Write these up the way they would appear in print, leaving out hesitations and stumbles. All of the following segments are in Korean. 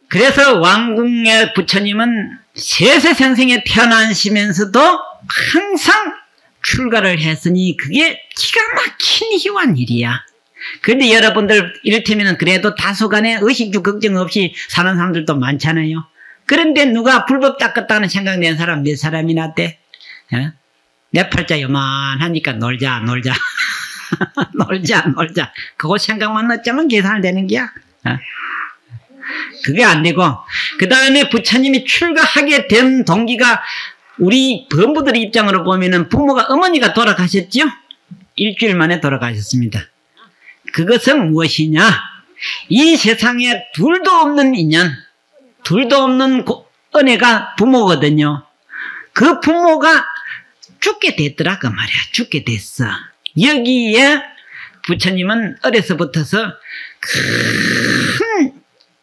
그래서 왕궁의 부처님은 세세생생에 태어나시면서도 항상 출가를 했으니 그게 기가 막힌 희한 일이야. 그런데 여러분들 이를테면 그래도 다소간에 의식주 걱정 없이 사는 사람들도 많잖아요. 그런데 누가 불법 닦았다는 생각낸 사람 몇 사람이나 돼? 어? 내 팔자 요만하니까 놀자 놀자 놀자 그거 생각만 넣자면 계산을 되는 게야. 어? 그게 안 되고 그 다음에 부처님이 출가하게 된 동기가 우리 범부들의 입장으로 보면은 부모가 어머니가 돌아가셨죠? 일주일 만에 돌아가셨습니다. 그것은 무엇이냐? 이 세상에 둘도 없는 인연, 둘도 없는 은혜가 부모거든요. 그 부모가 죽게 됐더라 그 말이야. 죽게 됐어. 여기에 부처님은 어려서부터서 큰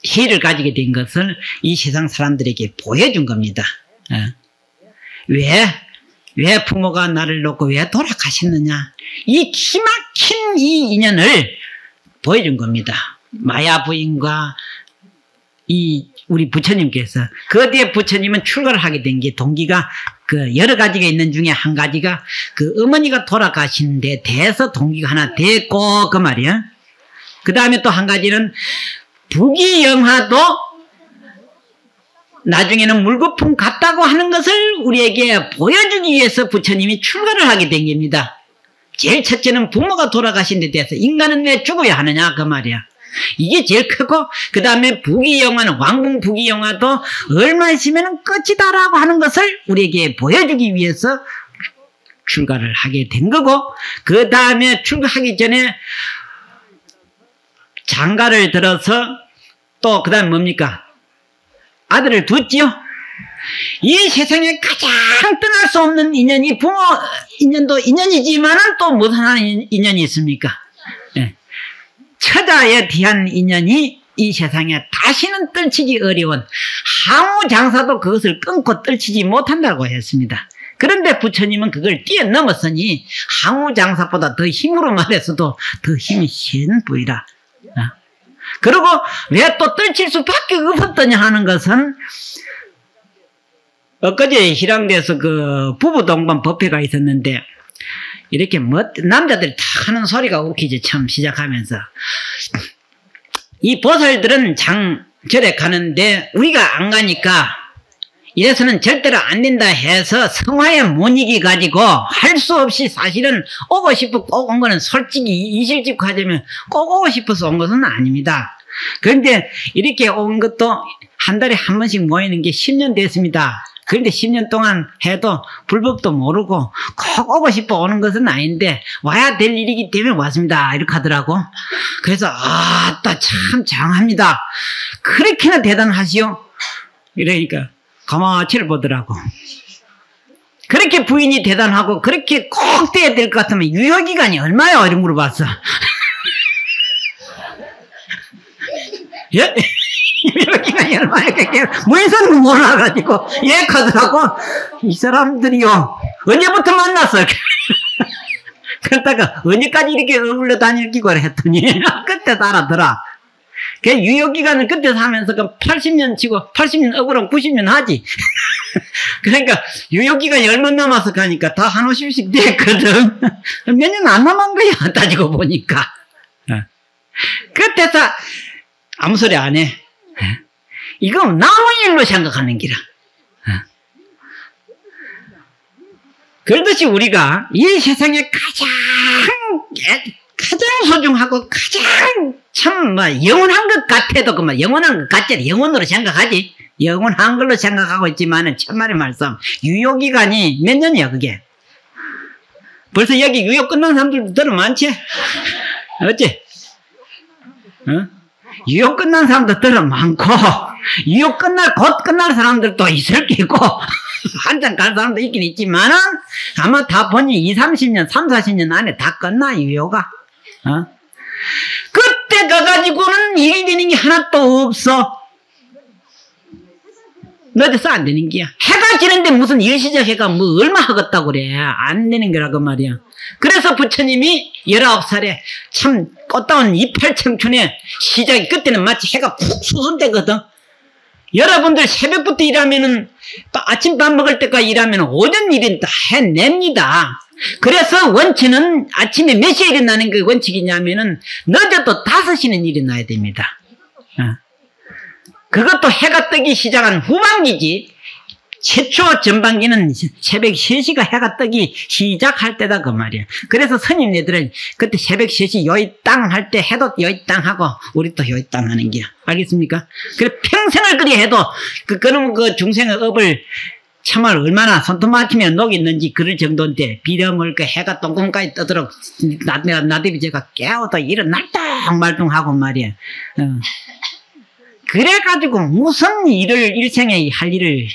희를 가지게 된 것을 이 세상 사람들에게 보여준 겁니다. 왜 부모가 나를 놓고 왜 돌아가셨느냐? 이 기막힌 이 인연을 보여준 겁니다. 마야 부인과 우리 부처님께서 거기에 부처님은 출가를 하게 된 게 동기가 그 여러 가지가 있는 중에 한 가지가 그 어머니가 돌아가신 데 대해서 동기가 하나 됐고 그 말이야. 그 다음에 또 한 가지는 부귀영화도 나중에는 물거품 같다고 하는 것을 우리에게 보여주기 위해서 부처님이 출가를 하게 된 겁니다. 제일 첫째는 부모가 돌아가신 데 대해서 인간은 왜 죽어야 하느냐 그 말이야. 이게 제일 크고 그 다음에 부귀영화는 왕궁 부귀영화도 얼마 있으면 끝이다라고 하는 것을 우리에게 보여주기 위해서 출가를 하게 된 거고 그 다음에 출가하기 전에 장가를 들어서 또 그 다음 뭡니까? 아들을 뒀지요. 이 세상에 가장 떠날 수 없는 인연이 부모 인연도 인연이지만은 또 무슨 인연이 있습니까? 네. 처자에 대한 인연이 이 세상에 다시는 떨치기 어려운 항우 장사도 그것을 끊고 떨치지 못한다고 했습니다. 그런데 부처님은 그걸 뛰어넘었으니 항우 장사보다 더 힘으로 말해서도 더 힘이 센 부위라. 그리고 왜 또 떨칠 수밖에 없었더냐 하는 것은 엊그제 희랑대에서 그 부부동반 법회가 있었는데 이렇게 남자들이 다 하는 소리가 웃기지 참 시작하면서 이 보살들은 장절에 가는데 우리가 안 가니까 이래서는 절대로 안 된다 해서 성화에 못 이기 가지고 할 수 없이 사실은 오고 싶어 꼭 온 거는 솔직히 이실직 하자면 꼭 오고 싶어서 온 것은 아닙니다. 그런데 이렇게 온 것도 한 달에 한 번씩 모이는 게 10년 됐습니다. 그런데 10년 동안 해도 불법도 모르고 꼭 오고 싶어 오는 것은 아닌데 와야 될 일이기 때문에 왔습니다. 이렇게 하더라고. 그래서 아따 참 장합니다. 그렇게나 대단하시오. 이러니까 가마치를 보더라고. 그렇게 부인이 대단하고 그렇게 꼭 돼야 될 것 같으면 유효기간이 얼마요? 이렇게 물어봤어. 예? 유효기간이 얼마요? 무인선 몰라가지고 예 하더라고. 이 사람들이요 언제부터 만났어? 그러다가 언제까지 이렇게 어울려 다닐 기고를 했더니 그때 알아더라. 그 유효기간을 그때 사면서 그 80년 치고 80년 억울하면 90년 하지. 그러니까 유효기간이 얼마 남아서 가니까 다 한 50씩 됐거든. 몇 년 안 남은 거야 따지고 보니까. 그때서 아무 소리 안 해. 이거 남의 일로 생각하는 기라. 그렇듯이 우리가 이 세상에 가장 소중하고 가장 참 영원한 것 같아도 그만 영원한 것 같지 영원으로 생각하지. 영원한 걸로 생각하고 있지만은 천만의 말씀 유효기간이 몇 년이야 그게. 벌써 여기 유효 끝난 사람들도 들어 많지? 어째? 유효 끝난 사람도 들어 많고 유효 곧 끝날 사람들도 있을 게고 한참 갈 사람도 있긴 있지만은 아마 다 보니 20, 30년 3, 40년 안에 다 끝나 유효가. 그때 가가지고는 일이 되는 게 하나도 없어. 너도 안 되는 게야. 해가 지는데 무슨 일시적 해가 뭐 얼마 하겠다고 그래. 안 되는 거라고 말이야. 그래서 부처님이 19살에 참 꽃다운 이팔청춘의 시작이 그때는 마치 해가 푹 솟을 때거든. 여러분들 새벽부터 일하면은 아침밥 먹을 때까지 일하면 오전 일은 다 해냅니다. 그래서 원칙은 아침에 몇 시에 일어나는 게 원칙이냐면은 늦어도 5시는 일어나야 됩니다. 그것도 해가 뜨기 시작한 후반기지. 최초 전반기는 새벽 3시가 해가 뜨기 시작할 때다 그 말이야. 그래서 스님네들은 그때 새벽 3시 요이 땅 할 때 해도 요이 땅 하고 우리 또 요이 땅 하는 게야. 알겠습니까? 그래 평생을 그리 해도 그놈 그 중생의 업을 참말 얼마나 손톱맞추면 녹였는지 그럴 정도인데 비령을 그 해가 똥꿈까지 떠도록 나대비 제가 깨워도 일어날당 말뚱하고 말이야. 그래가지고 무슨 일생에 할 일을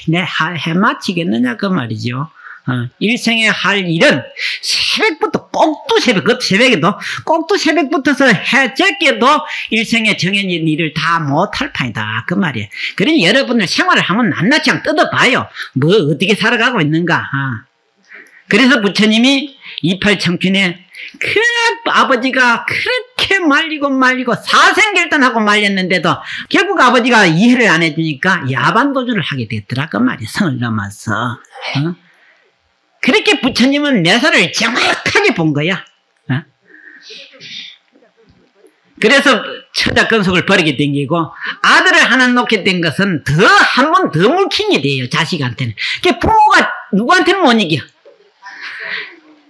해마치겠느냐 그 말이죠. 일생에 할 일은 새벽부터 꼭두 새벽, 그것도 새벽에도 꼭두 새벽부터서 해적게도 일생에 정해진 일을 다 못할 판이다 그 말이에요. 그러니 여러분들 생활을 한번 낱낱이 뜯어봐요. 뭐 어떻게 살아가고 있는가. 그래서 부처님이 28청춘에 그 아버지가 그렇게 말리고 사생결단하고 말렸는데도 결국 아버지가 이해를 안 해주니까 야반도주를 하게 됐더라 그 말이야. 성을 넘어서. 그렇게 부처님은 매사를 정확하게 본 거야. 그래서 처자건속을 버리게 된 게고 아들을 하나 놓게 된 것은 한 번 더 물킨 게 돼요. 자식한테는. 그 부모가 누구한테는 못 이겨.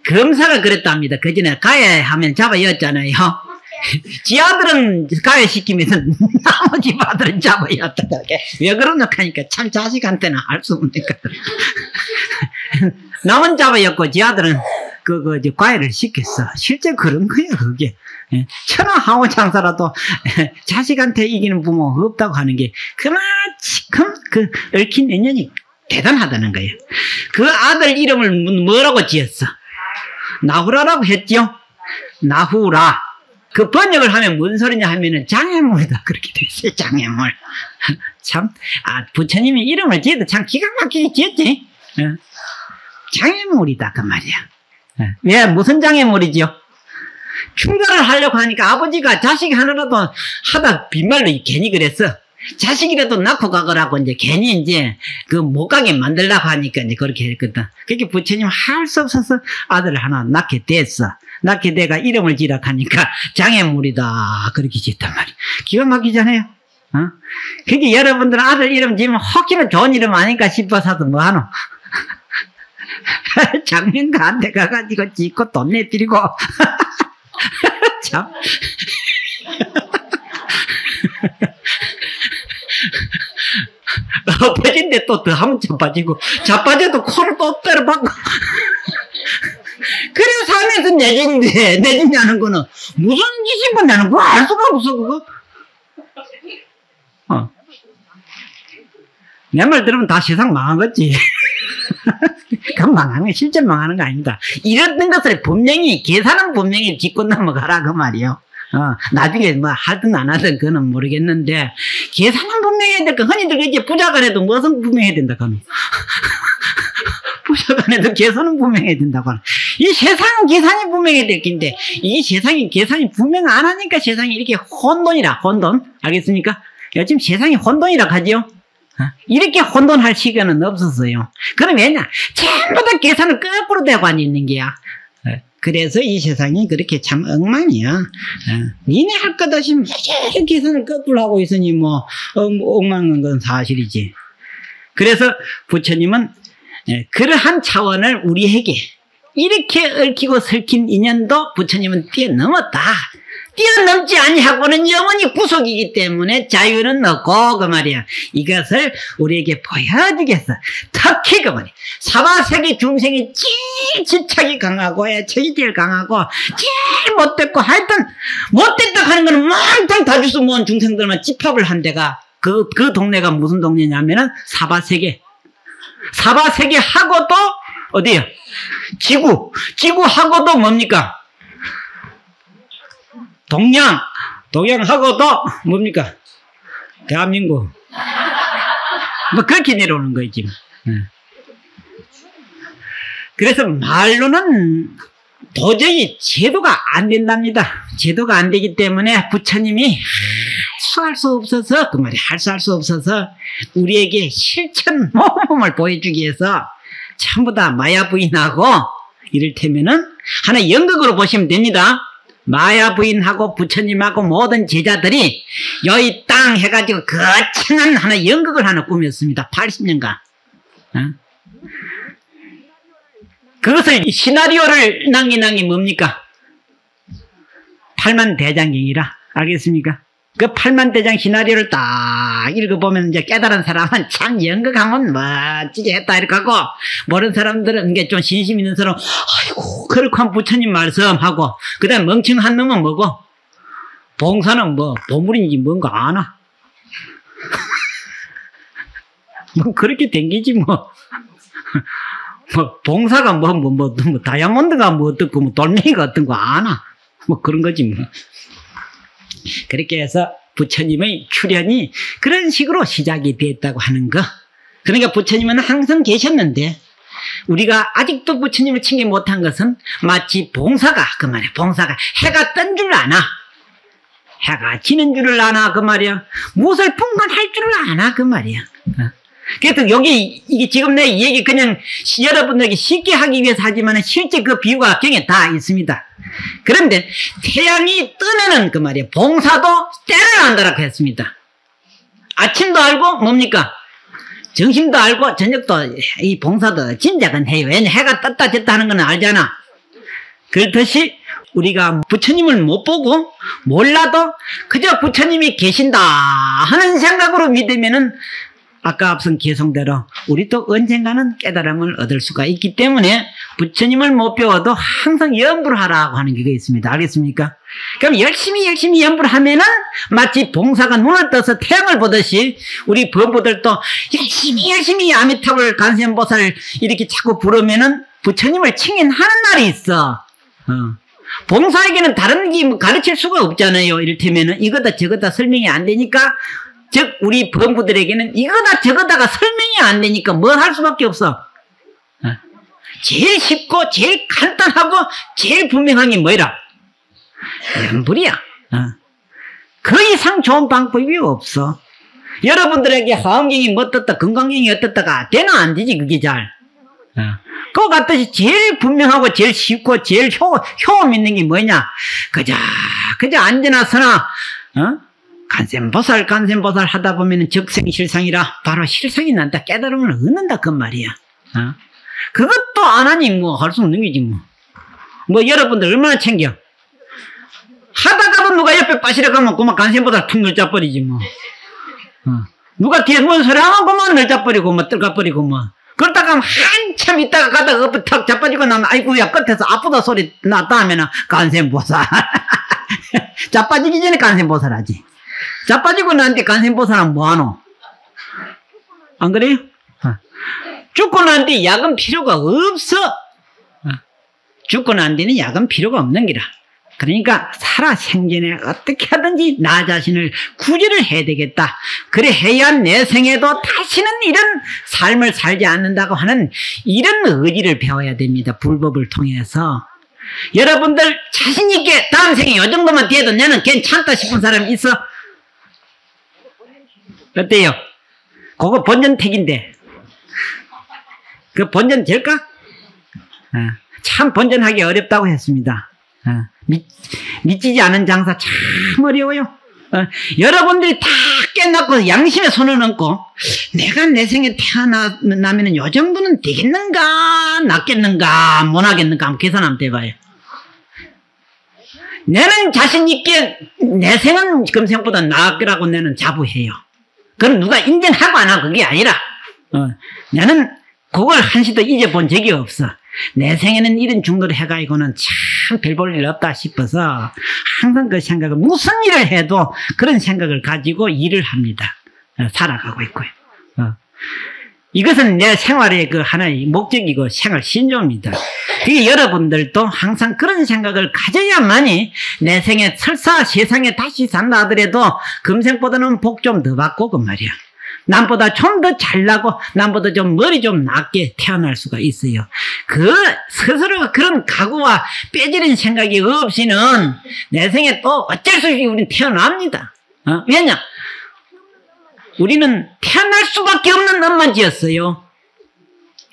검사가 그랬답니다. 그 전에 가해하면 잡아였잖아요. 지 아들은 가해시키면서 나머지 아들은 잡아였다. 왜 그러냐 하니까 참 자식한테는 알 수 없는 거더라. 남은 잡아였고 지 아들은 가해를 시켰어. 실제 그런 거야 그게. 천하하고 장사라도 자식한테 이기는 부모 없다고 하는 게 그만큼 얽힌 인연이 대단하다는 거예요. 그 아들 이름을 뭐라고 지었어? 나후라라고 했죠. 나후라. 그 번역을 하면 무슨 소리냐 하면은 장애물이다 그렇게 돼 있어요. 장애물. 참 부처님이 이름을 지어도 참 기가 막히게 지었지. 장애물이다 그 말이야. 왜 무슨 장애물이죠? 출가를 하려고 하니까 아버지가 자식 하나라도 하다 빈말로 괜히 그랬어. 자식이라도 낳고 가거라고 이제 괜히 이제 못 가게 만들려고 하니까 이제 그렇게 했거든. 그렇게 부처님 할 수 없어서 아들을 하나 낳게 됐어. 낳게 돼가 이름을 지라 하니까 장애물이다 그렇게 짓단 말이야. 기가 막히잖아요. 그게 여러분들 아들 이름 지면 혹시나 좋은 이름 아닐까 싶어서도 뭐하노? 장면가한테 가가지고 짓고 돈 내드리고 참 엎어진데 또 더 하면 자빠지고 코를 또 때려박고 그래서 살면서 내진다는 거는 무슨 짓인가 나는 그거 알 수가 없어 그거. 내 말 들으면 다 세상 망한 거지. 그건 망하는 게 실제 망하는 거 아닙니다. 이런 것을 분명히 계산은 분명히 짚고 넘어가라 그 말이요. 나중에 뭐 하든 안 하든 그거는 모르겠는데 계산은 분명히 해야 될 거. 흔히들 이제 부자가 해도 무슨 분명해야 된다 그는. 부자가 해도 계산은 분명해야 된다고 하는. 이 세상은 계산이 분명해야 될 건데 이 세상이 계산이 분명 안 하니까 세상이 이렇게 혼돈이라 혼돈. 알겠습니까? 요즘 세상이 혼돈이라 하지요. 이렇게 혼돈할 시간은 없었어요. 그럼 왜냐? 전부 다 계산을 거꾸로 되고 있는 게야. 그래서 이 세상이 그렇게 참 엉망이야. 니네 할 것 없이 계산을 거꾸로 하고 있으니 뭐 엉망인 건 사실이지. 그래서 부처님은 그러한 차원을 우리에게 이렇게 얽히고 설킨 인연도 부처님은 뛰어넘었다. 뛰어넘지 아니하고는 영원히 구속이기 때문에 자유는 없고 그 말이야. 이것을 우리에게 보여주겠어. 특히 그 말이야. 사바세계 중생이 제일 집착이 강하고 애착이 제일 강하고 제일 못됐고 하여튼 못됐다 하는 거는 몽땅 다 주스 모은 중생들만 집합을 한 데가 그 동네가 무슨 동네냐면은 사바세계. 사바세계 하고도 어디요? 지구하고도 뭡니까? 동양하고도 뭡니까? 대한민국. 뭐 그렇게 내려오는 거예요 지금. 그래서 말로는 도저히 제도가 안 된답니다. 제도가 안 되기 때문에 부처님이 할 수 없어서 그 말이 할 수 없어서 우리에게 실천 모범을 보여주기 위해서 전부 다 마야 부인하고 이를테면은 하나 연극으로 보시면 됩니다. 마야 부인하고 부처님하고 모든 제자들이 여의 땅 해가지고 거창한 하나 연극을 하나 꾸몄습니다. 80년간. 그것을 시나리오를 남긴 게 뭡니까? 팔만대장경이라. 알겠습니까? 그 팔만대장 시나리오를 딱 읽어보면 이제 깨달은 사람은 참 연극하면 멋지게 했다 이렇게 하고, 모르는 사람들은 이게 좀 신심 있는 사람, 아이고 그렇게 한 부처님 말씀하고, 그 다음 멍청한 놈은 뭐고? 봉사는 뭐 보물인지 뭔가 아나? 뭐 그렇게 댕기지 뭐. 뭐 봉사가 뭐 다이아몬드가 뭐 어떻고 뭐 돌멩이가 어떤 거 아나? 뭐 그런 거지 뭐. 그렇게 해서 부처님의 출현이 그런 식으로 시작이 됐다고 하는 거. 그러니까 부처님은 항상 계셨는데 우리가 아직도 부처님을 칭해 못한 것은 마치 봉사가 그 말이야. 봉사가 해가 뜬 줄 아나, 해가 지는 줄을 아나 그 말이야. 무엇을 분간할 줄을 아나 그 말이야. 그래서 여기 이게 지금 내 얘기 그냥 여러분들에게 쉽게 하기 위해서 하지만 실제 그 비유가 경에 다 있습니다. 그런데 태양이 뜨면은 그 말이야 봉사도 때를 안다라고 했습니다. 아침도 알고 뭡니까? 점심도 알고 저녁도 이 봉사도 진작은 해요. 왜냐 해가 떴다 졌다 하는 건 알잖아. 그렇듯이 우리가 부처님을 못 보고 몰라도 그저 부처님이 계신다 하는 생각으로 믿으면은 아까 앞선 개성대로 우리도 언젠가는 깨달음을 얻을 수가 있기 때문에 부처님을 못 배워도 항상 연불 하라고 하는 게 있습니다. 알겠습니까? 그럼 열심히 연불 하면은 마치 봉사가 눈을 떠서 태양을 보듯이 우리 범부들도 열심히 아미타불 간센보살 이렇게 자꾸 부르면은 부처님을 칭인하는 날이 있어. 봉사에게는 다른 게 가르칠 수가 없잖아요. 이를테면은 이거다 저거다 설명이 안 되니까, 즉 우리 범부들에게는 이거다 저거다가 설명이 안 되니까 뭘 할 수밖에 없어. 제일 쉽고 제일 간단하고 제일 분명한 게 뭐라? 연불이야. 그 이상 좋은 방법이 없어. 여러분들에게 화엄경이 뭐 어떻다 건강경이 어떻다가 되나 안 되지 그게 잘. 그거 같듯이 제일 분명하고 제일 쉽고 제일 효험 있는 게 뭐냐? 그저 앉아나서나 간센보살 하다 보면은 적생실상이라 바로 실상이 난다. 깨달음을 얻는다 그 말이야. 그것도 안 하니 뭐 할 수 없는 거지 뭐 여러분들 얼마나 챙겨? 하다가도 누가 옆에 빠시려 가면 그만 간센보살 툭 늘자버리지 뭐. 누가 뒤에 뭔 소리 하면 그만 늘자버리고 뭐 뜰가버리고 뭐. 그러다가 한참 있다가 가다가 옆에 탁 자빠지고 나면 아이고 야 끝에서 아프다 소리 났다 하면은 간센보살. 자빠지기 전에 간센보살 하지. 자빠지고 나한테 간센보살은 뭐하노? 안 그래요? 죽고 난 뒤 약은 필요가 없어. 죽고 난 뒤는 약은 필요가 없는 기라. 그러니까 살아 생전에 어떻게 하든지 나 자신을 구제를 해야 되겠다. 그래 해야 내 생에도 다시는 이런 삶을 살지 않는다고 하는 이런 의지를 배워야 됩니다. 불법을 통해서. 여러분들 자신있게 다음 생에 이 정도만 돼도 나는 괜찮다 싶은 사람 있어? 어때요? 그거 본전택인데 그 본전 될까? 참 본전하기 어렵다고 했습니다. 믿지지 않은 장사 참 어려워요. 여러분들이 다 깨닫고 양심에 손을 얹고 내가 내 생에 태어나면은 요 정도는 되겠는가 낫겠는가 못하겠는가 한번 계산 한번 해봐요. 나는 자신있게 내 생은 금생보다 나았더라고 나는 자부해요. 그건 누가 인정하고 안 하고 그게 아니라 나는 그걸 한시도 잊어본 적이 없어. 내 생에는 이런 중도를 해가지고는 참 별 볼 일 없다 싶어서 항상 그 생각을 무슨 일을 해도 그런 생각을 가지고 일을 합니다. 살아가고 있고요. 이것은 내 생활의 그 하나의 목적이고 생활 신조입니다. 그게 여러분들도 항상 그런 생각을 가져야만이 내 생에 설사 세상에 다시 산다 하더라도 금생보다는 복 좀 더 받고 그 말이야. 남보다 좀 더 잘나고 남보다 좀 머리 좀 낮게 태어날 수가 있어요. 그 스스로 그런 각오와 빼지는 생각이 없이는 내 생에 또 어쩔 수 없이 우린 태어납니다. 왜냐? 우리는 태어날 수밖에 없는 엄마지였어요.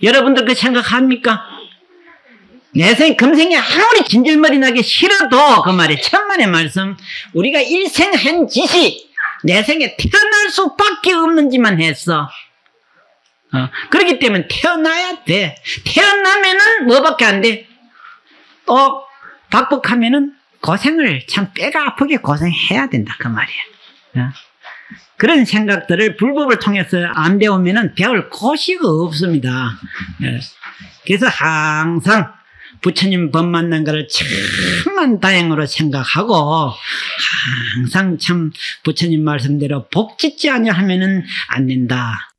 여러분들 그 생각합니까? 금생에 아무리 진절머리 나게 싫어도 그 말에 천만의 말씀, 우리가 일생한 짓이 내 생에 태어날 수밖에 없는지만 했어. 그렇기 때문에 태어나야 돼. 태어나면은 뭐밖에 안 돼? 또 박복하면은 고생을 참 뼈가 아프게 고생해야 된다 그 말이야. 그런 생각들을 불법을 통해서 안 배우면은 배울 곳이가 없습니다. 그래서 항상 부처님 법 만난 것을 참만 다행으로 생각하고 항상 참 부처님 말씀대로 복 짓지 아니하면은 안 된다.